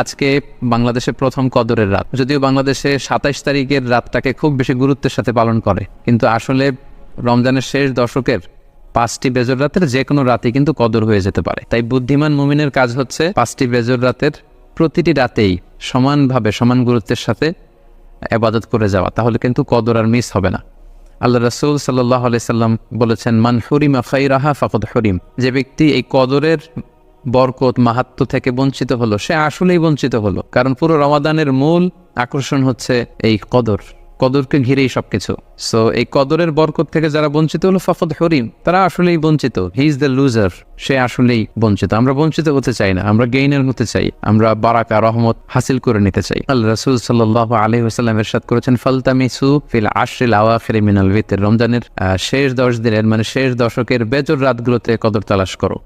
আজকে বাংলাদেশে প্রথম কদরের রাত, যদিও বাংলাদেশে ২৭ তারিখের রাতটাকে খুব বেশি গুরুত্বের সাথে পালন করে, কিন্তু আসলে রমজানের শেষ দশকের ৫টি বেজর রাতের যে কোনো রাতে কিন্তু কদর হয়ে যেতে পারে। তাই বুদ্ধিমান মুমিনের কাজ হচ্ছে ৫টি বেজর রাতের প্রতিটি রাতেই সমানভাবে সমান গুরুত্বের সাথে ইবাদত করে যাওয়া, তাহলে কিন্তু কদর আর মিস হবে না। আল্লাহ রাসূল সাল্লাল্লাহু আলাইহি সাল্লাম বলেছেন, মান হুরিমা খাইরাহা ফাকাদ হুরিম। যে ব্যক্তি এই কদরের বরকত মাহাত্ম্য থেকে বঞ্চিত হলো, সে আসলেই বঞ্চিত হলো। কারণ পুরো রমাদানের মূল আকর্ষণ হচ্ছে এই কদরকে ঘিরেই সবকিছু। সো এই কদরের বরকত থেকে যারা বঞ্চিত হলো ফাকাদ হুরিম, তারা আসলেই বঞ্চিত। হি ইজ দ্য লুজার, সে আসলেই বঞ্চিত। আমরা বঞ্চিত হতে চাই না, আমরা গেইনার হতে চাই, আমরা বারাকা রহমত হাসিল করে নিতে চাই। আল্লাহ রাসূল সাল্লাল্লাহু আলাইহি ওয়াসাল্লাম ইরশাদ করেছেন, ফালতামিসু ফিল আশরিল আওয়াখিরি মিনাল ভিতর। রমজানের শেষ 10 দিনের মানে শেষ দশকের বেজর রাতগুলোতে কদর তালাশ করো।